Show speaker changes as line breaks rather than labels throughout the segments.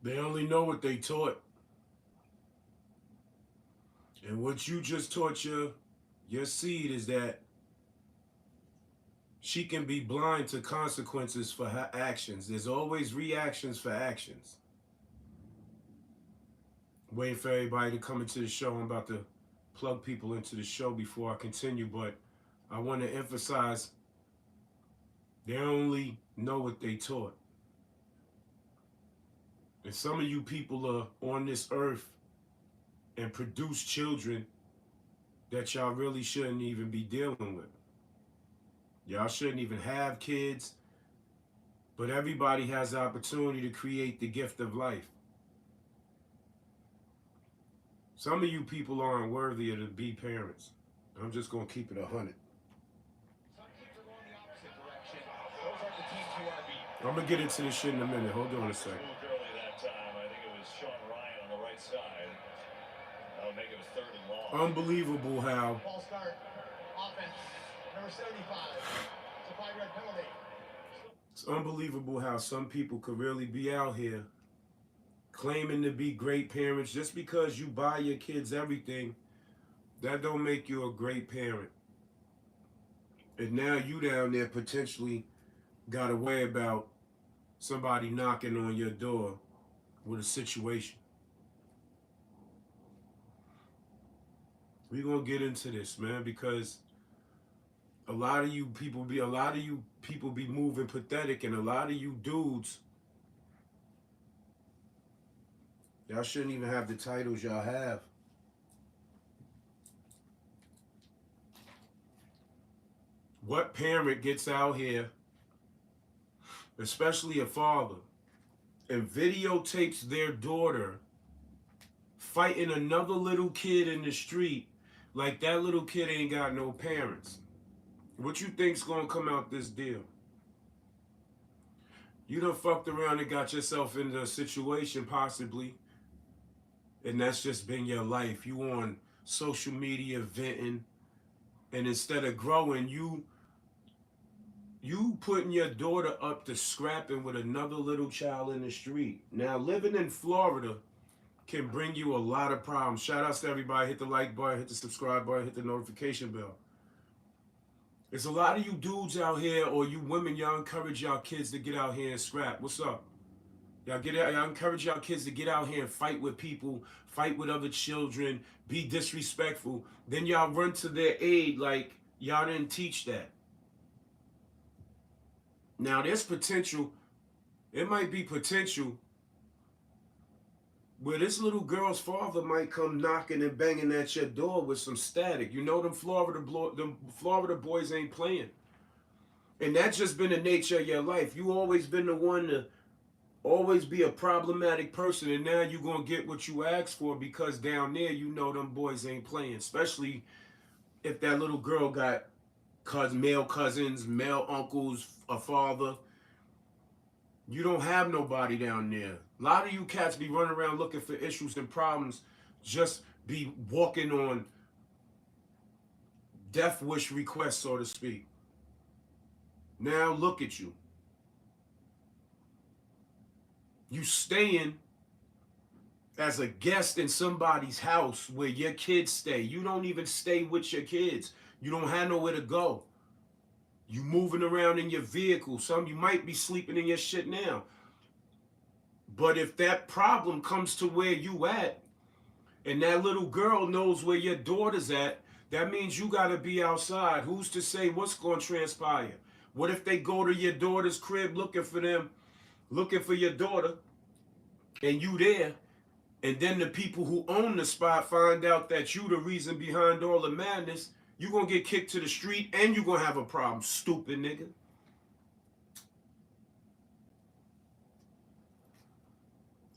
They only know what they taught. And what you just taught your seed is that she can be blind to consequences for her actions. There's always reactions for actions. Waiting for everybody to come into the show. I'm about to plug people into the show before I continue, but I want to emphasize they only know what they taught. And some of you people are on this earth and produce children that y'all really shouldn't even be dealing with. Y'all shouldn't even have kids, but everybody has the opportunity to create the gift of life. Some of you people aren't worthy of to be parents. I'm just going to keep it 100. I'm going to get into this shit in a minute. Hold on a second. Unbelievable how false start offense number 75. It's a 5-yard penalty. It's unbelievable how some people could really be out here claiming to be great parents just because you buy your kids everything. That don't make you a great parent. And now you down there potentially got to worry about somebody knocking on your door with a situation. We're gonna get into this, man, because a lot of you people be moving pathetic, and a lot of you dudes, y'all shouldn't even have the titles y'all have. What parent gets out here, especially a father, and videotapes their daughter fighting another little kid in the street like that little kid ain't got no parents? What you think's gonna come out this deal? You done fucked around and got yourself into a situation possibly, and that's just been your life. You on social media venting, and instead of growing, you putting your daughter up to scrapping with another little child in the street. Now, living in Florida can bring you a lot of problems. Shout outs to everybody. Hit the like button, hit the subscribe button, hit the notification bell. There's a lot of you dudes out here, or you women, y'all encourage y'all kids to get out here and scrap. What's up? Y'all encourage y'all kids to get out here and fight with people, fight with other children, be disrespectful. Then y'all run to their aid like y'all didn't teach that. Now there's potential. It might be potential where this little girl's father might come knocking and banging at your door with some static. You know them Florida boys ain't playing. And that's just been the nature of your life. You always been the one to always be a problematic person, and now you're going to get what you asked for because down there you know them boys ain't playing, especially if that little girl got male cousins, male uncles, a father. You don't have nobody down there. A lot of you cats be running around looking for issues and problems, just be walking on death wish requests, so to speak. Now look at you. You staying as a guest in somebody's house where your kids stay. You don't even stay with your kids. You don't have nowhere to go. You moving around in your vehicle. Some you might be sleeping in your shit now. But if that problem comes to where you at, and that little girl knows where your daughter's at, that means you got to be outside. Who's to say what's going to transpire? What if they go to your daughter's crib looking for them, looking for your daughter, and you there, and then the people who own the spot find out that you the reason behind all the madness? You gonna get kicked to the street and you gonna have a problem, stupid nigga.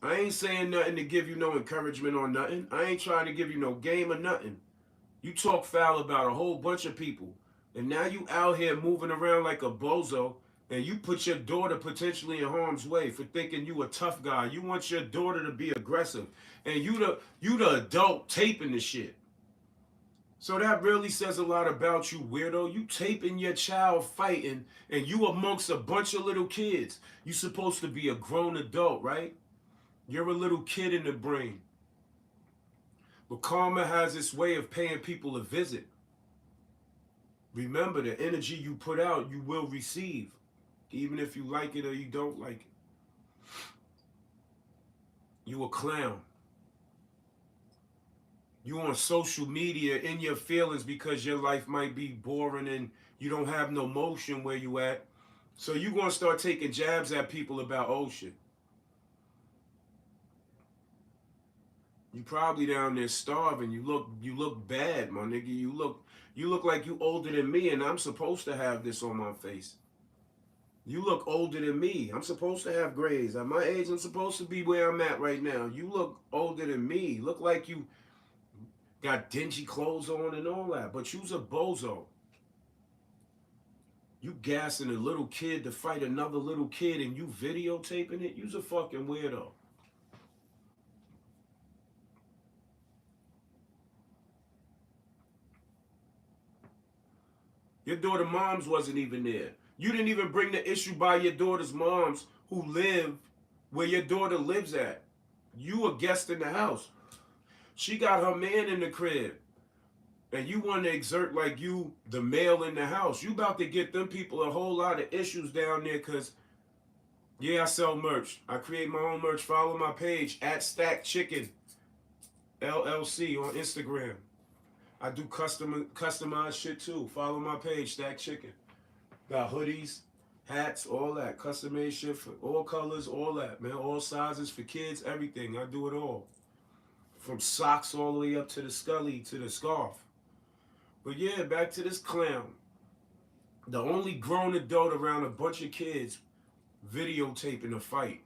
I ain't saying nothing to give you no encouragement or nothing. I ain't trying to give you no game or nothing. You talk foul about a whole bunch of people, and now you out here moving around like a bozo, and you put your daughter potentially in harm's way for thinking you a tough guy. You want your daughter to be aggressive, and you the adult taping the shit. So that really says a lot about you, weirdo. You taping your child fighting, and you amongst a bunch of little kids. You supposed to be a grown adult, right? You're a little kid in the brain. But karma has its way of paying people a visit. Remember, the energy you put out, you will receive, even if you like it or you don't like it. You a clown. You on social media in your feelings because your life might be boring and you don't have no motion where you at. So you gonna start taking jabs at people about old shit. You probably down there starving. You look bad, my nigga. You look like you older than me, and I'm supposed to have this on my face. You look older than me. I'm supposed to have grays. At my age, I'm supposed to be where I'm at right now. You look older than me. Look like you got dingy clothes on and all that. But you's a bozo. You gassing a little kid to fight another little kid and you videotaping it? You's a fucking weirdo. Your daughter moms wasn't even there. You didn't even bring the issue by your daughter's moms who live where your daughter lives at. You a guest in the house. She got her man in the crib. And you want to exert like you the male in the house. You about to get them people a whole lot of issues down there because, yeah, I sell merch. I create my own merch. Follow my page at Stack Chicken LLC on Instagram. I do customized shit too. Follow my page, Stack Chicken. Got hoodies, hats, all that. Custom made shit for all colors, all that, man. All sizes for kids, everything. I do it all. From socks all the way up to the scully to the scarf. But yeah, back to this clown. The only grown adult around a bunch of kids videotaping a fight.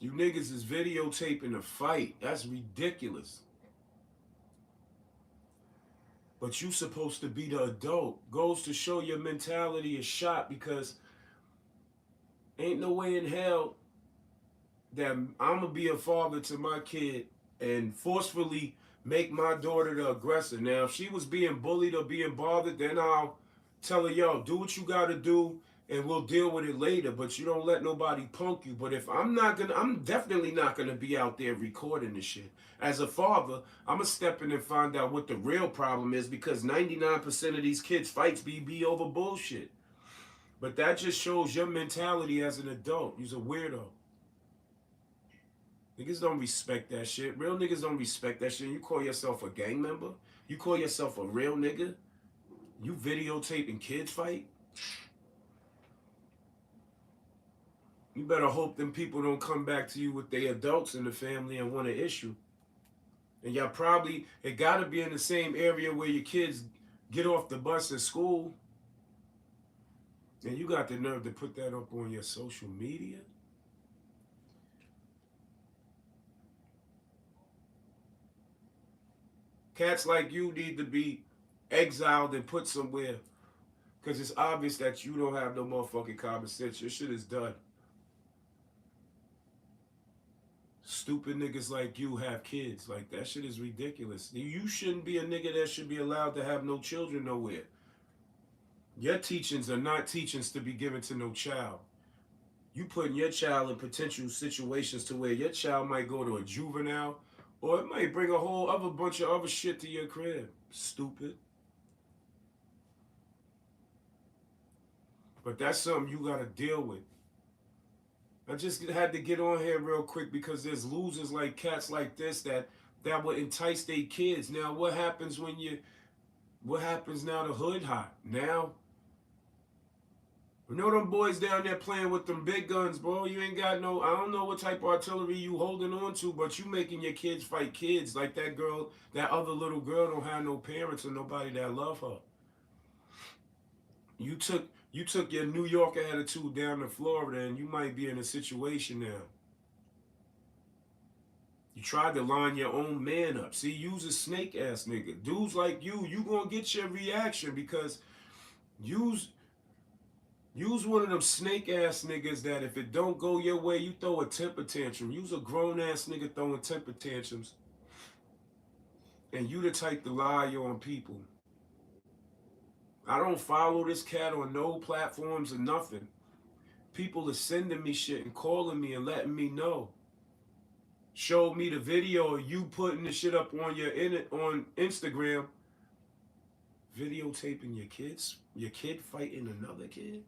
You niggas is videotaping a fight. That's ridiculous. But you supposed to be the adult. Goes to show your mentality is shot because ain't no way in hell that I'm gonna be a father to my kid and forcefully make my daughter the aggressor. Now, if she was being bullied or being bothered, then I'll tell her, yo, do what you gotta do and we'll deal with it later. But you don't let nobody punk you. But if I'm definitely not gonna be out there recording this shit. As a father, I'm gonna step in and find out what the real problem is because 99% of these kids' fights be over bullshit. But that just shows your mentality as an adult. You're a weirdo. Niggas don't respect that shit. Real niggas don't respect that shit. You call yourself a gang member? You call yourself a real nigga? You videotaping kids fight? You better hope them people don't come back to you with their adults in the family and want an issue. And y'all probably, it gotta be in the same area where your kids get off the bus at school. And you got the nerve to put that up on your social media? Cats like you need to be exiled and put somewhere. Because it's obvious that you don't have no motherfucking common sense. Your shit is done. Stupid niggas like you have kids. Like, that shit is ridiculous. You shouldn't be a nigga that should be allowed to have no children nowhere. Your teachings are not teachings to be given to no child. You putting your child in potential situations to where your child might go to a juvenile or it might bring a whole other bunch of other shit to your crib. Stupid. But that's something you gotta deal with. I just had to get on here real quick because there's losers like cats like this that would entice their kids. Now what happens now the hood hot? Now you know them boys down there playing with them big guns, bro. You ain't got no, I don't know what type of artillery you holding on to, but you making your kids fight kids. Like that girl, that other little girl don't have no parents or nobody that love her. You took your New York attitude down to Florida and you might be in a situation now. You tried to line your own man up. See, you's a snake ass nigga. Dudes like you gonna get your reaction because you's one of them snake ass niggas that if it don't go your way, you throw a temper tantrum. You's a grown ass nigga throwing temper tantrums. And you the type to lie on people. I don't follow this cat on no platforms or nothing. People are sending me shit and calling me and letting me know. Showed me the video of you putting the shit up on on Instagram, videotaping your kid fighting another kid.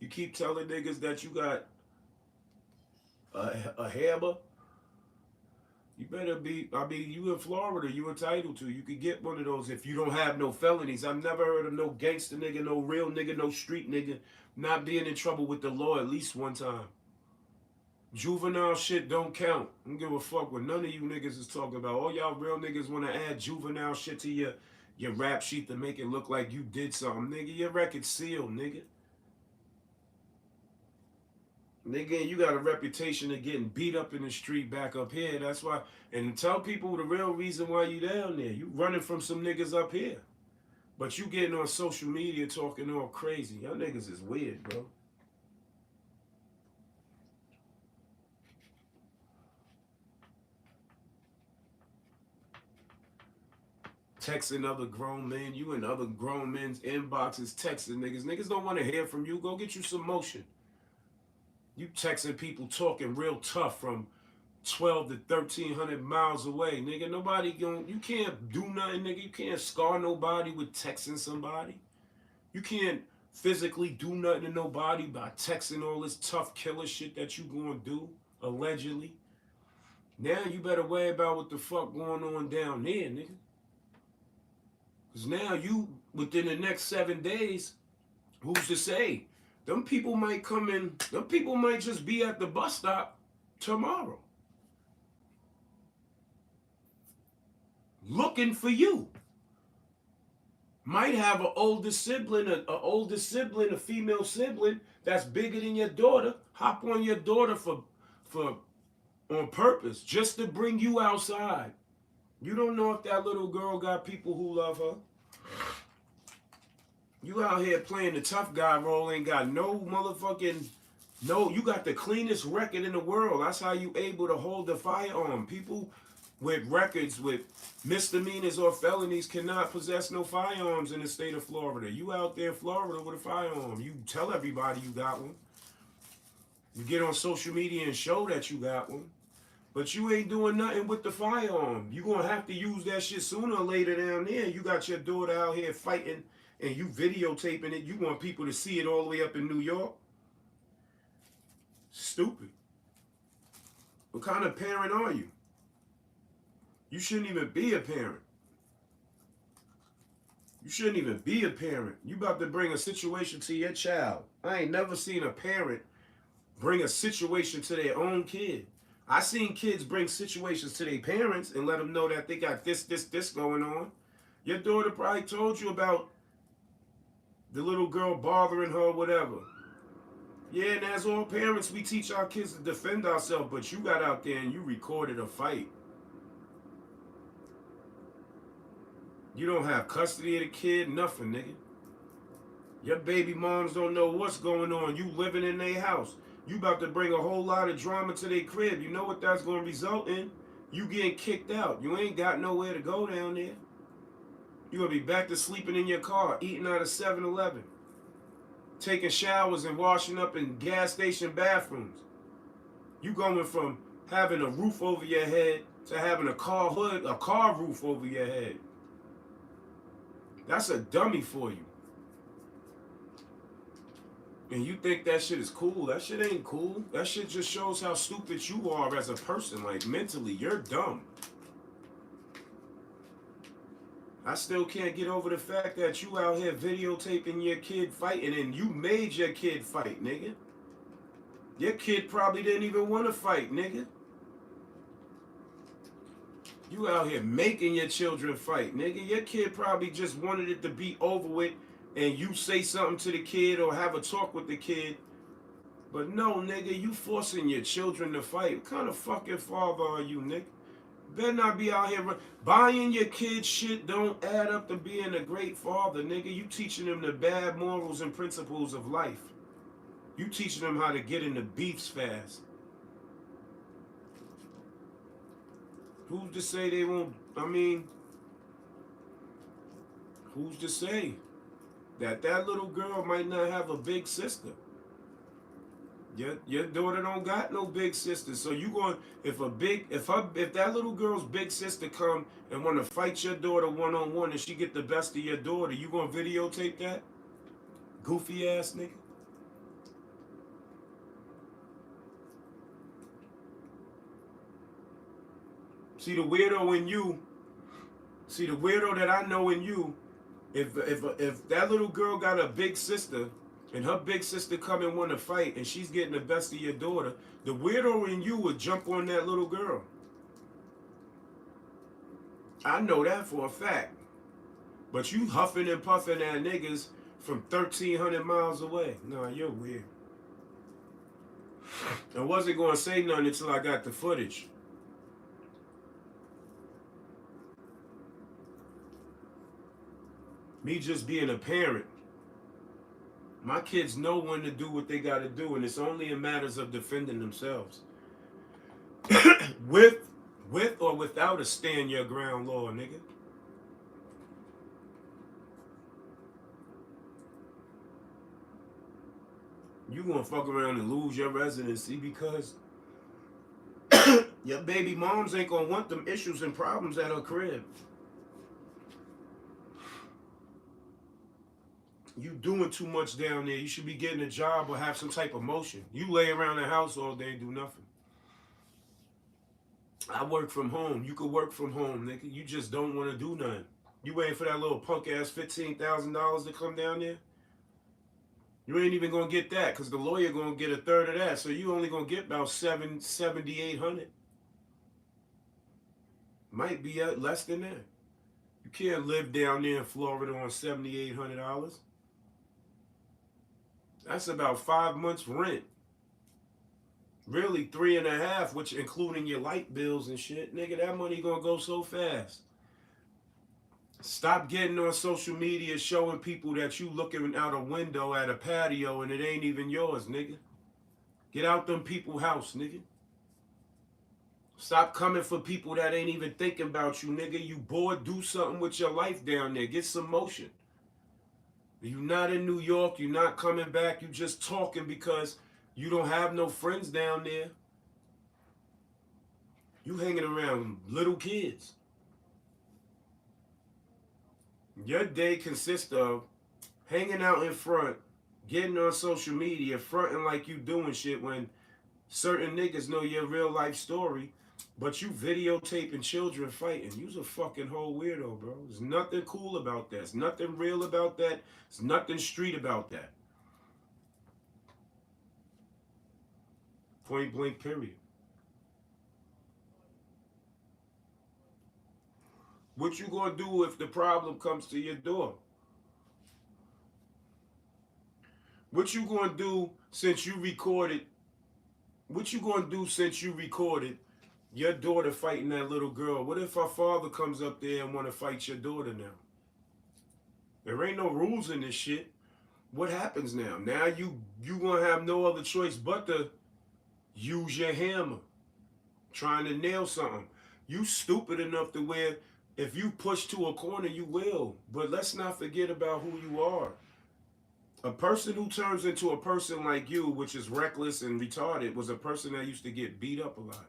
You keep telling niggas that you got a hammer. You better be, I mean, you in Florida, you entitled to. You could get one of those if you don't have no felonies. I've never heard of no gangster nigga, no real nigga, no street nigga not being in trouble with the law at least one time. Juvenile shit don't count. I don't give a fuck what none of you niggas is talking about. All y'all real niggas want to add juvenile shit to your rap sheet to make it look like you did something. Nigga, your record's sealed, nigga. Nigga, you got a reputation of getting beat up in the street back up here. That's why. And tell people the real reason why you down there. You running from some niggas up here. But you getting on social media talking all crazy. Y'all niggas is weird, bro. Texting other grown men. You in other grown men's inboxes texting niggas. Niggas don't want to hear from you. Go get you some motion. You texting people talking real tough from 12 to 1,300 miles away, nigga. Nobody going, you can't do nothing, nigga. You can't scar nobody with texting somebody. You can't physically do nothing to nobody by texting all this tough killer shit that you gonna do, allegedly. Now you better worry about what the fuck going on down there, nigga. Because now you, within the next 7 days, who's to say? Them people might come in, them people might just be at the bus stop tomorrow. Looking for you. Might have an older sibling, a female sibling that's bigger than your daughter, hop on your daughter for on purpose, just to bring you outside. You don't know if that little girl got people who love her. You out here playing the tough guy role, ain't got no motherfucking, no, you got the cleanest record in the world. That's how you able to hold the firearm. People with records with misdemeanors or felonies cannot possess no firearms in the state of Florida. You out there in Florida with a firearm. You tell everybody you got one. You get on social media and show that you got one. But you ain't doing nothing with the firearm. You gonna have to use that shit sooner or later down there. You got your daughter out here fighting and you videotaping it. You want people to see it all the way up in New York? Stupid. What kind of parent are you? You shouldn't even be a parent. You shouldn't even be a parent. You about to bring a situation to your child. I ain't never seen a parent bring a situation to their own kid. I seen kids bring situations to their parents and let them know that they got this going on. Your daughter probably told you about the little girl bothering her or whatever. Yeah, and as all parents, we teach our kids to defend ourselves, but you got out there and you recorded a fight. You don't have custody of the kid, nothing, nigga. Your baby moms don't know what's going on. You living in their house. You about to bring a whole lot of drama to their crib. You know what that's going to result in? You getting kicked out. You ain't got nowhere to go down there. You going to be back to sleeping in your car, eating out of 7-Eleven, taking showers and washing up in gas station bathrooms. You going from having a roof over your head to having a car roof over your head. That's a dummy for you. And you think that shit is cool. That shit ain't cool. That shit just shows how stupid you are as a person. Like, mentally, you're dumb. I still can't get over the fact that you out here videotaping your kid fighting and you made your kid fight, nigga. Your kid probably didn't even want to fight, nigga. You out here making your children fight, nigga. Your kid probably just wanted it to be over with and you say something to the kid or have a talk with the kid. But no, nigga, you forcing your children to fight. What kind of fucking father are you, nigga? Better not be out here buying your kids shit don't add up to being a great father, nigga. You teaching them the bad morals and principles of life. You teaching them how to get into beefs fast. Who's to say they won't, Who's to say that that little girl might not have a big sister? Your daughter don't got no big sister, so you going if that little girl's big sister come and want to fight your daughter one on one and she get the best of your daughter, you gonna videotape that? Goofy ass nigga. See the weirdo in you. See the weirdo that I know in you. If that little girl got a big sister and her big sister come and want to fight and she's getting the best of your daughter, the weirdo in you would jump on that little girl. I know that for a fact. But you huffing and puffing at niggas from 1,300 miles away. Nah, you're weird. I wasn't going to say nothing until I got the footage. Me just being a parent. My kids know when to do what they got to do, and it's only in matters of defending themselves. with or without a stand your ground law, nigga. You gonna fuck around and lose your residency because your baby moms ain't gonna want them issues and problems at her crib. You doing too much down there. You should be getting a job or have some type of motion. You lay around the house all day and do nothing. I work from home. You could work from home, nigga. You just don't want to do nothing. You waiting for that little punk ass $15,000 to come down there? You ain't even gonna get that because the lawyer gonna get a third of that. So you only gonna get about $7,800. Might be less than that. You can't live down there in Florida on $7,800. That's about 5 months rent. Really 3.5, which including your light bills and shit. Nigga, that money gonna go so fast. Stop getting on social media showing people that you looking out a window at a patio and it ain't even yours, nigga. Get out them people's house, nigga. Stop coming for people that ain't even thinking about you, nigga. You bored, do something with your life down there. Get some motion. You not in New York, you not coming back, you just talking because you don't have no friends down there. You hanging around little kids. Your day consists of hanging out in front, getting on social media, fronting like you doing shit when certain niggas know your real life story, but you videotaping children fighting. You's a fucking whole weirdo, bro. There's nothing cool about that. There's nothing real about that. There's nothing street about that. Point blank, period. What you gonna do if the problem comes to your door? What you gonna do since you recorded? What you gonna do since you recorded your daughter fighting that little girl? What if her father comes up there and want to fight your daughter now? There ain't no rules in this shit. What happens now? Now you gonna have no other choice but to use your hammer, trying to nail something. You stupid enough to where if you push to a corner, you will. But let's not forget about who you are. A person who turns into a person like you, which is reckless and retarded, was a person that used to get beat up a lot.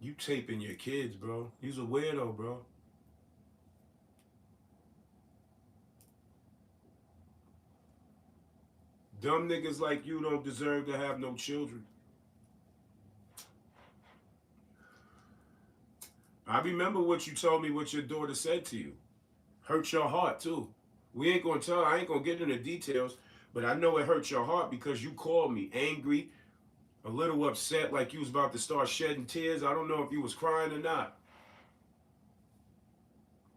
You taping your kids, bro. You's a weirdo, bro. Dumb niggas like you don't deserve to have no children. I remember what you told me what your daughter said to you. Hurt your heart, too. We ain't gonna tell, I ain't gonna get into details, but I know it hurt your heart because you called me angry, a little upset, like you was about to start shedding tears. I don't know if you was crying or not.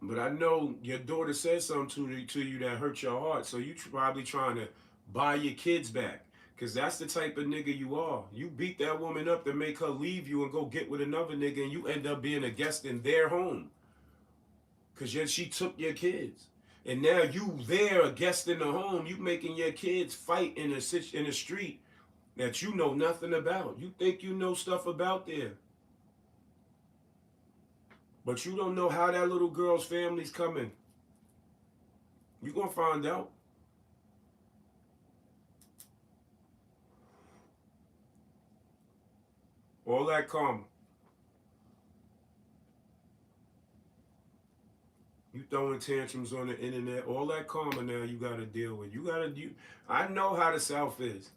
But I know your daughter said something to you that hurt your heart, so you probably trying to buy your kids back. Because that's the type of nigga you are. You beat that woman up to make her leave you and go get with another nigga, and you end up being a guest in their home. Because she took your kids. And now you there, a guest in the home, you making your kids fight in a street that you know nothing about. You think you know stuff about there. But you don't know how that little girl's family's coming. You gonna find out. All that karma. You throwing tantrums on the internet. All that karma now you gotta deal with. I know how the South is.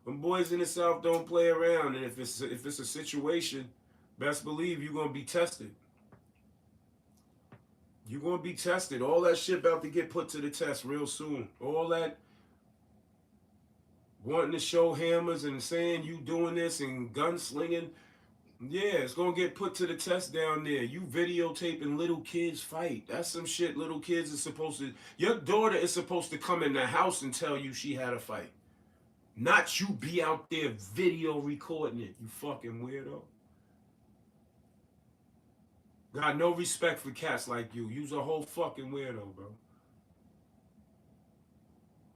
Them boys in the South don't play around, and if it's a situation, best believe you're gonna be tested. You're gonna be tested. All that shit about to get put to the test real soon. All that wanting to show hammers and saying you doing this and gunslinging. Yeah, it's gonna get put to the test down there. You videotaping little kids fight. That's some shit little kids are supposed to. Your daughter is supposed to come in the house and tell you she had a fight. Not you be out there video recording it, you fucking weirdo. Got no respect for cats like you. You's a whole fucking weirdo, bro.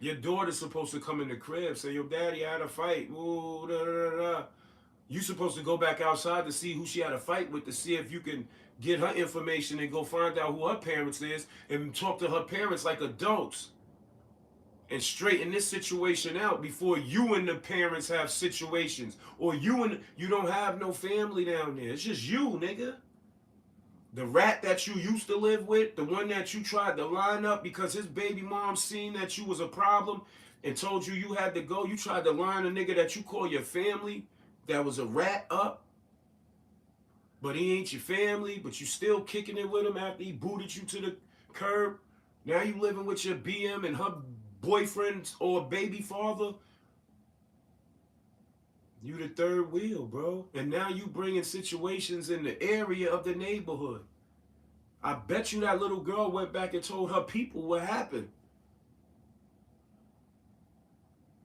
Your daughter's supposed to come in the crib, say, yo, daddy had a fight. Ooh, da, da, da, da. You supposed to go back outside to see who she had a fight with, to see if you can get her information and go find out who her parents is and talk to her parents like adults and straighten this situation out before you and the parents have situations. Or you don't have no family down there. It's just you, nigga. The rat that you used to live with, the one that you tried to line up because his baby mom seen that you was a problem and told you you had to go. You tried to line a nigga that you call your family that was a rat up, but he ain't your family, but you still kicking it with him after he booted you to the curb. Now you living with your BM and her boyfriend or baby father. You the third wheel, bro. And now you bringing situations in the area of the neighborhood. I bet you that little girl went back and told her people what happened.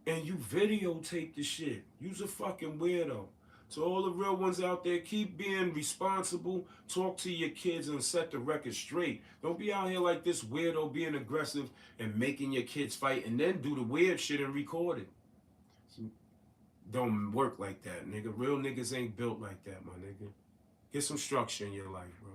And you videotaped the shit. You's a fucking weirdo. So all the real ones out there, keep being responsible. Talk to your kids and set the record straight. Don't be out here like this weirdo being aggressive and making your kids fight and then do the weird shit and record it. Don't work like that, nigga. Real niggas ain't built like that, my nigga. Get some structure in your life, bro.